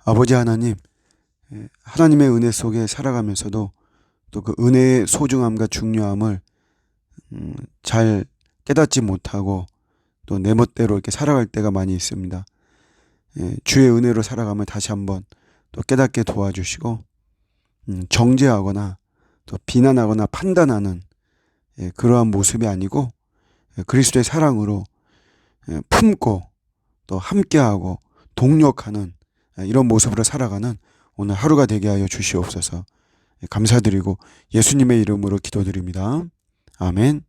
아버지 하나님, 하나님의 은혜 속에 살아가면서도 또 그 은혜의 소중함과 중요함을 잘 깨닫지 못하고 또 내 멋대로 이렇게 살아갈 때가 많이 있습니다. 주의 은혜로 살아가면 다시 한번 또 깨닫게 도와주시고 정죄하거나 또 비난하거나 판단하는 그러한 모습이 아니고 그리스도의 사랑으로 품고 또 함께하고 동력하는 이런 모습으로 살아가는 오늘 하루가 되게 하여 주시옵소서. 감사드리고 예수님의 이름으로 기도드립니다. 아멘.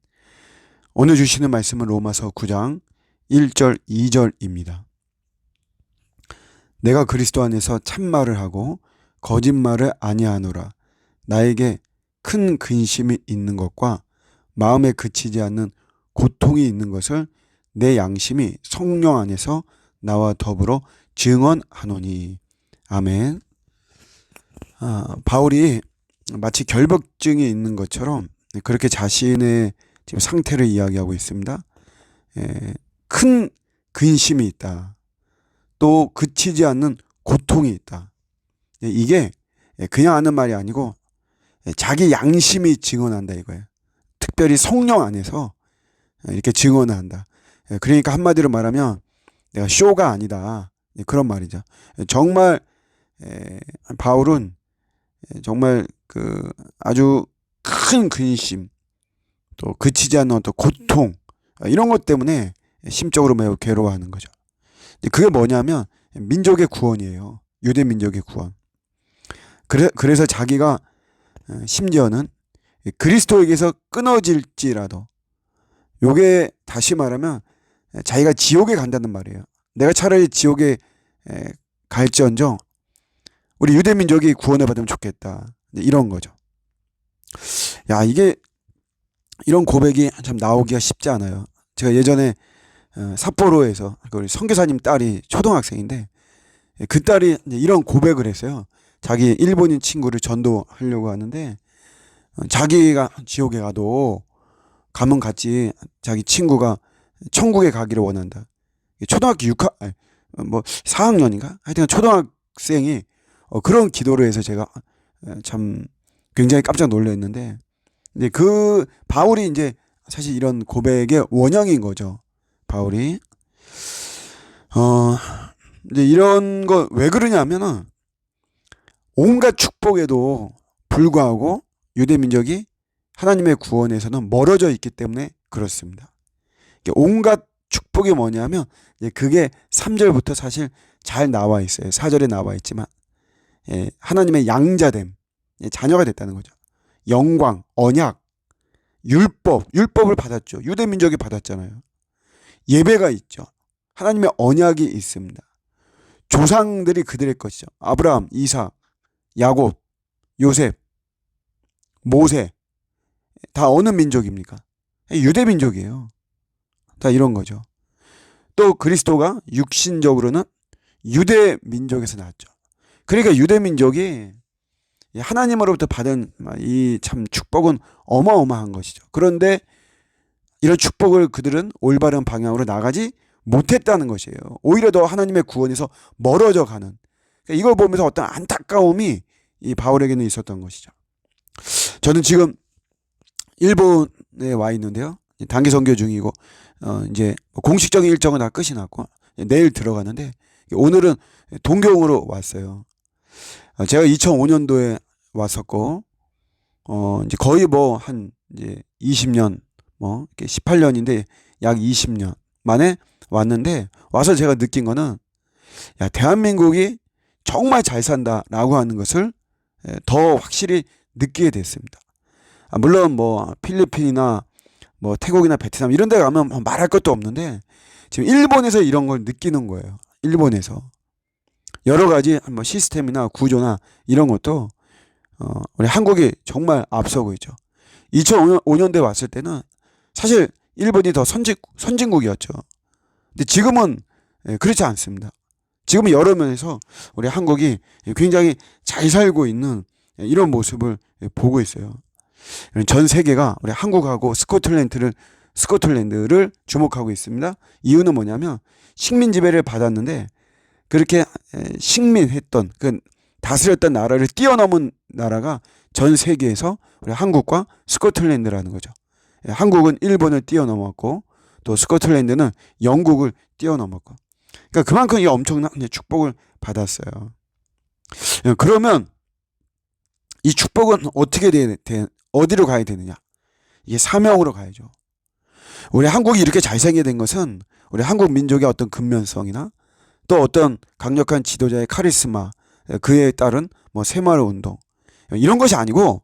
오늘 주시는 말씀은 로마서 9장 1절 2절입니다. 내가 그리스도 안에서 참말을 하고 거짓말을 아니하노라. 나에게 큰 근심이 있는 것과 마음에 그치지 않는 고통이 있는 것을 내 양심이 성령 안에서 나와 더불어 증언하노니. 아멘. 바울이 마치 결벽증이 있는 것처럼 그렇게 자신의 지금 상태를 이야기하고 있습니다. 큰 근심이 있다. 또 그치지 않는 고통이 있다. 이게 그냥 하는 말이 아니고 자기 양심이 증언한다 이거예요. 특별히 성령 안에서 이렇게 증언을 한다. 그러니까 한마디로 말하면 내가 쇼가 아니다. 그런 말이죠. 정말 바울은 정말 그 아주 큰 근심 또 그치지 않는 어떤 고통 이런 것 때문에 심적으로 매우 괴로워하는 거죠. 그게 뭐냐면 민족의 구원이에요. 유대 민족의 구원. 그래서 자기가 심지어는 그리스도에게서 끊어질지라도 요게 다시 말하면 자기가 지옥에 간다는 말이에요. 내가 차라리 지옥에 갈지언정 우리 유대 민족이 구원을 받으면 좋겠다. 이런 거죠. 야, 이게 이런 고백이 참 나오기가 쉽지 않아요. 제가 예전에 삿포로에서 우리 선교사님 딸이 초등학생인데 그 딸이 이런 고백을 했어요. 자기 일본인 친구를 전도하려고 하는데 자기가 지옥에 가면 갔지 자기 친구가 천국에 가기를 원한다. 초등학교 4학년인가? 하여튼 초등학생이 그런 기도를 해서 제가 참 굉장히 깜짝 놀랐는데 이제 그 바울이 이제 사실 이런 고백의 원형인 거죠. 바울이 이제 이런 거 왜 그러냐면은 온갖 축복에도 불구하고 유대 민족이 하나님의 구원에서는 멀어져 있기 때문에 그렇습니다. 온갖 축복이 뭐냐면 그게 3절부터 사실 잘 나와 있어요. 4절에 나와 있지만 하나님의 양자됨, 자녀가 됐다는 거죠. 영광, 언약, 율법을 받았죠. 유대 민족이 받았잖아요. 예배가 있죠. 하나님의 언약이 있습니다. 조상들이 그들의 것이죠. 아브라함, 이삭, 야곱, 요셉, 모세 다 어느 민족입니까? 유대 민족이에요. 다 이런 거죠. 또 그리스도가 육신적으로는 유대 민족에서 나왔죠. 그러니까 유대 민족이 하나님으로부터 받은 이 참 축복은 어마어마한 것이죠. 그런데 이런 축복을 그들은 올바른 방향으로 나가지 못했다는 것이에요. 오히려 더 하나님의 구원에서 멀어져 가는. 그러니까 이걸 보면서 어떤 안타까움이 이 바울에게는 있었던 것이죠. 저는 지금 일본에 와 있는데요. 단기 선교 중이고 이제 공식적인 일정은 다 끝이 났고 내일 들어가는데 오늘은 동경으로 왔어요. 제가 2005년도에 왔었고 이제 거의 뭐 한 이제 20년 뭐 이렇게 18년인데 약 20년 만에 왔는데 와서 제가 느낀 거는 야, 대한민국이 정말 잘 산다라고 하는 것을 더 확실히 느끼게 됐습니다. 물론 뭐 필리핀이나 뭐 태국이나 베트남 이런 데 가면 말할 것도 없는데 지금 일본에서 이런 걸 느끼는 거예요. 일본에서 여러 가지 뭐 시스템이나 구조나 이런 것도 우리 한국이 정말 앞서고 있죠. 2005년도에 왔을 때는 사실 일본이 더 선진국이었죠. 근데 지금은 그렇지 않습니다. 지금은 여러 면에서 우리 한국이 굉장히 잘 살고 있는 이런 모습을 보고 있어요. 전 세계가 우리 한국하고 스코틀랜드를 주목하고 있습니다. 이유는 뭐냐면 식민 지배를 받았는데 그렇게 식민했던 그 다스렸던 나라를 뛰어넘은 나라가 전 세계에서 우리 한국과 스코틀랜드라는 거죠. 한국은 일본을 뛰어넘었고 또 스코틀랜드는 영국을 뛰어넘었고, 그러니까 그만큼 이 엄청난 축복을 받았어요. 그러면 이 축복은 어디로 가야 되느냐? 이게 사명으로 가야죠. 우리 한국이 이렇게 잘생기게 된 것은 우리 한국 민족의 어떤 근면성이나 또 어떤 강력한 지도자의 카리스마, 그에 따른 뭐 새마을 운동, 이런 것이 아니고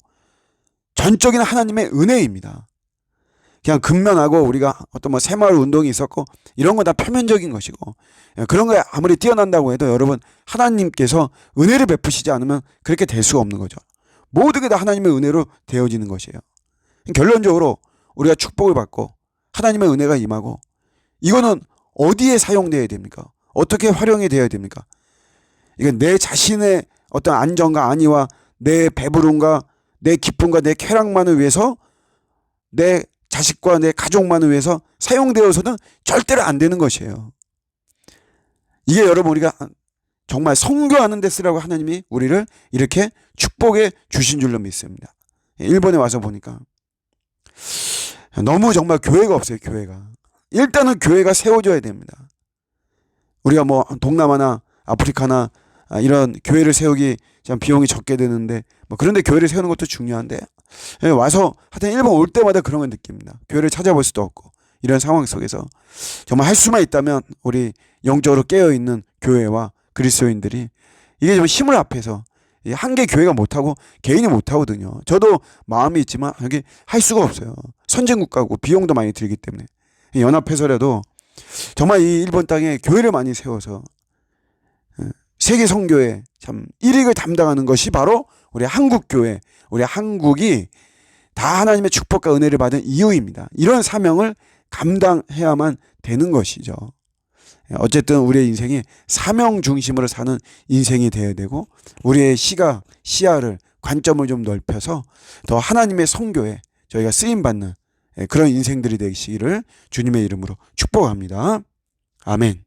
전적인 하나님의 은혜입니다. 그냥 근면하고 우리가 어떤 뭐 새마을 운동이 있었고 이런 건 다 표면적인 것이고, 그런 거에 아무리 뛰어난다고 해도 여러분 하나님께서 은혜를 베푸시지 않으면 그렇게 될 수가 없는 거죠. 모든 게 다 하나님의 은혜로 되어지는 것이에요. 결론적으로 우리가 축복을 받고 하나님의 은혜가 임하고, 이거는 어디에 사용되어야 됩니까? 어떻게 활용이 되어야 됩니까? 이건 내 자신의 어떤 안정과 안위와 내 배부름과 내 기쁨과 내 쾌락만을 위해서, 내 자식과 내 가족만을 위해서 사용되어서는 절대로 안 되는 것이에요. 이게 여러분 우리가 정말 선교하는 데 쓰라고 하나님이 우리를 이렇게 축복해 주신 줄로 믿습니다. 일본에 와서 보니까 너무 정말 교회가 없어요. 교회가 일단은 교회가 세워져야 됩니다. 우리가 뭐 동남아나 아프리카나 이런 교회를 세우기 참 비용이 적게 되는데, 뭐 그런데 교회를 세우는 것도 중요한데, 와서 하여튼 일본 올 때마다 그런 걸 느낍니다. 교회를 찾아볼 수도 없고 이런 상황 속에서 정말 할 수만 있다면 우리 영적으로 깨어있는 교회와 그리스도인들이 이게 좀 힘을 합해서, 한 개 교회가 못하고 개인이 못하거든요. 저도 마음이 있지만 여기 할 수가 없어요. 선진국가고 비용도 많이 들기 때문에 연합해서라도 정말 이 일본 땅에 교회를 많이 세워서 세계 선교에 참 일익을 담당하는 것이 바로 우리 한국 교회, 우리 한국이 다 하나님의 축복과 은혜를 받은 이유입니다. 이런 사명을 감당해야만 되는 것이죠. 어쨌든 우리의 인생이 사명 중심으로 사는 인생이 되어야 되고, 우리의 시야를 관점을 좀 넓혀서 더 하나님의 선교에 저희가 쓰임받는 그런 인생들이 되시기를 주님의 이름으로 축복합니다. 아멘.